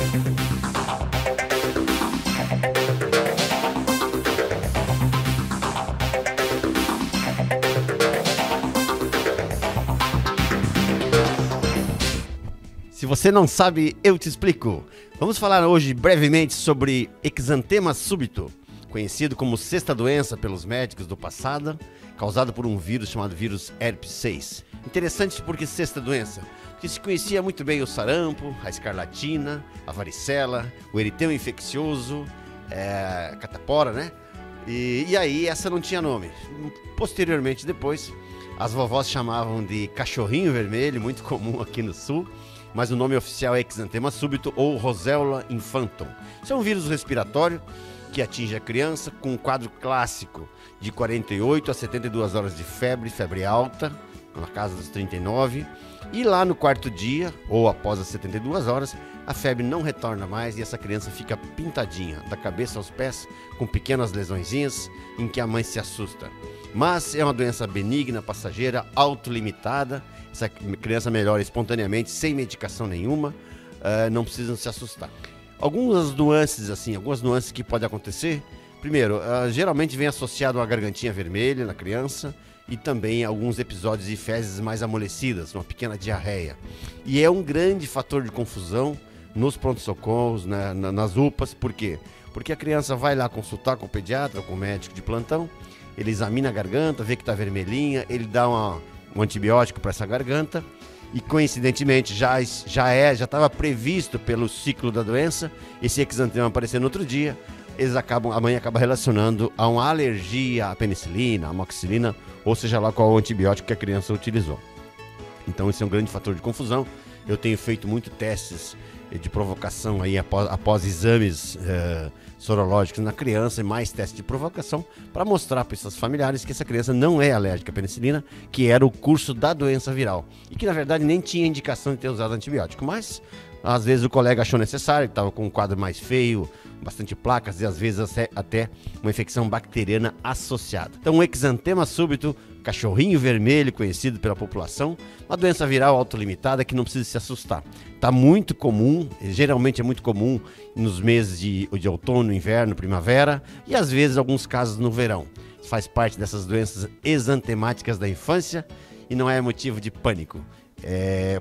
Se você não sabe, eu te explico. Vamos falar hoje brevemente sobre exantema súbito, conhecido como sexta doença pelos médicos do passado, causado por um vírus chamado vírus herpes 6. Interessante porque sexta doença, porque se conhecia muito bem o sarampo, a escarlatina, a varicela, o eritema infeccioso, a catapora, né? E aí essa não tinha nome. Posteriormente, depois, as vovós chamavam de cachorrinho vermelho, muito comum aqui no sul, mas o nome oficial é exantema súbito ou roseola infantum. Isso é um vírus respiratório que atinge a criança com um quadro clássico de 48 a 72 horas de febre, febre alta, na casa dos 39, e lá no quarto dia, ou após as 72 horas, a febre não retorna mais e essa criança fica pintadinha, da cabeça aos pés, com pequenas lesõezinhas, em que a mãe se assusta. Mas é uma doença benigna, passageira, autolimitada. Essa criança melhora espontaneamente, sem medicação nenhuma, não precisam se assustar. Algumas nuances que podem acontecer. Primeiro, geralmente vem associado a uma gargantinha vermelha na criança e também alguns episódios de fezes mais amolecidas, uma pequena diarreia. E é um grande fator de confusão nos pronto-socorros, nas UPAs. Por quê? Porque a criança vai lá consultar com o pediatra, com o médico de plantão, ele examina a garganta, vê que está vermelhinha, ele dá um antibiótico para essa garganta e, coincidentemente, já estava previsto pelo ciclo da doença esse exantema aparecer no outro dia. A mãe acaba relacionando a uma alergia à penicilina, à amoxicilina, ou seja lá qual o antibiótico que a criança utilizou. Então esse é um grande fator de confusão. Eu tenho feito muito testes de provocação aí após exames sorológicos na criança e mais testes de provocação para mostrar para esses familiares que essa criança não é alérgica à penicilina, que era o curso da doença viral e que na verdade nem tinha indicação de ter usado antibiótico, mas às vezes o colega achou necessário, estava com um quadro mais feio, bastante placas e às vezes até uma infecção bacteriana associada. Então o exantema súbito, cachorrinho vermelho, conhecido pela população, uma doença viral autolimitada que não precisa se assustar. Está muito comum, geralmente é muito comum nos meses de outono, inverno, primavera e às vezes alguns casos no verão. Faz parte dessas doenças exantemáticas da infância e não é motivo de pânico.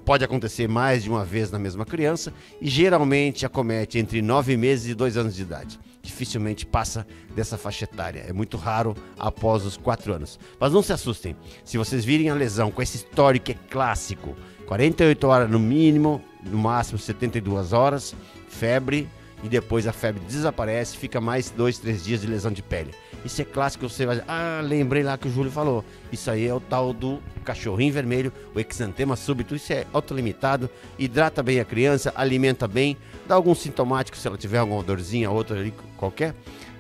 Pode acontecer mais de uma vez na mesma criança e geralmente acomete entre 9 meses e 2 anos de idade. Dificilmente passa dessa faixa etária, é muito raro após os 4 anos. Mas não se assustem, se vocês virem a lesão com esse histórico que é clássico, 48 horas no mínimo, no máximo 72 horas, febre, e depois a febre desaparece, fica mais 2, 3 dias de lesão de pele. Isso é clássico, você vai dizer, lembrei lá que o Júlio falou, isso aí é o tal do cachorrinho vermelho, o exantema súbito, isso é autolimitado, hidrata bem a criança, alimenta bem, dá algum sintomático se ela tiver alguma dorzinha, outra ali qualquer,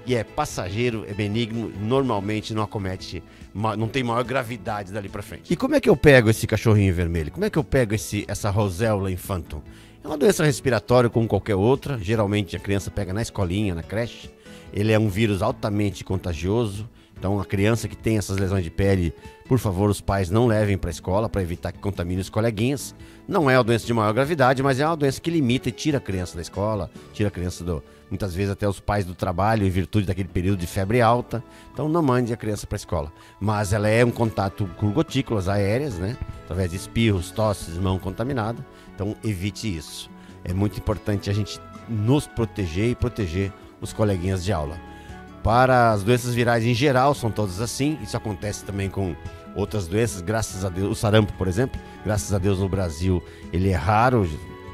e é passageiro, é benigno, normalmente não acomete, não tem maior gravidade dali pra frente. E como é que eu pego esse cachorrinho vermelho? Como é que eu pego essa roseola infantum? É uma doença respiratória como qualquer outra, geralmente a criança pega na escolinha, na creche. Ele é um vírus altamente contagioso, então a criança que tem essas lesões de pele, por favor, os pais não levem para a escola para evitar que contamine os coleguinhas. Não é uma doença de maior gravidade, mas é uma doença que limita e tira a criança da escola, tira a criança muitas vezes até os pais do trabalho em virtude daquele período de febre alta. Então não mande a criança para a escola. Mas ela é um contato com gotículas aéreas, né? Através de espirros, tosses, mão contaminada. Então evite isso. É muito importante a gente nos proteger e proteger os coleguinhas de aula. Para as doenças virais em geral, são todas assim. Isso acontece também com outras doenças, graças a Deus. O sarampo, por exemplo, graças a Deus no Brasil, ele é raro.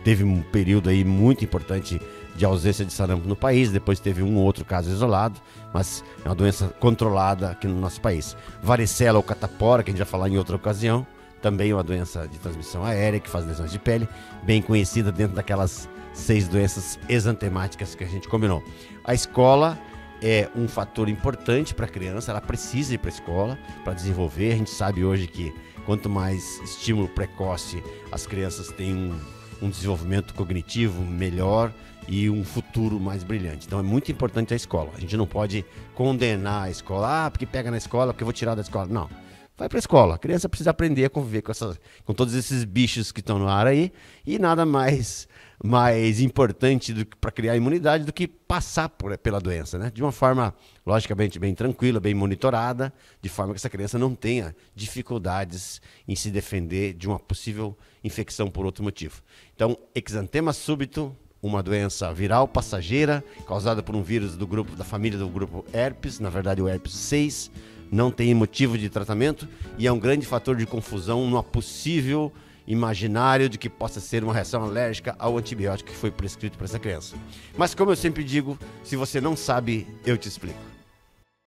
Teve um período aí muito importante de ausência de sarampo no país. Depois teve um ou outro caso isolado, mas é uma doença controlada aqui no nosso país. Varicela ou catapora, que a gente vai falar em outra ocasião, também é uma doença de transmissão aérea que faz lesões de pele, bem conhecida dentro daquelas 6 doenças exantemáticas que a gente combinou. A escola é um fator importante para a criança, ela precisa ir para a escola para desenvolver. A gente sabe hoje que quanto mais estímulo precoce, as crianças têm um desenvolvimento cognitivo melhor e um futuro mais brilhante. Então é muito importante a escola. A gente não pode condenar a escola, porque pega na escola, porque eu vou tirar da escola. Não. vai para a escola. A criança precisa aprender a conviver com todos esses bichos que estão no ar aí, e nada mais importante para criar imunidade do que passar pela doença, né? De uma forma, logicamente, bem tranquila, bem monitorada, de forma que essa criança não tenha dificuldades em se defender de uma possível infecção por outro motivo. Então, exantema súbito, uma doença viral passageira, causada por um vírus da família do grupo herpes, na verdade o herpes 6, não tem motivo de tratamento e é um grande fator de confusão no possível imaginário de que possa ser uma reação alérgica ao antibiótico que foi prescrito para essa criança. Mas como eu sempre digo, se você não sabe, eu te explico.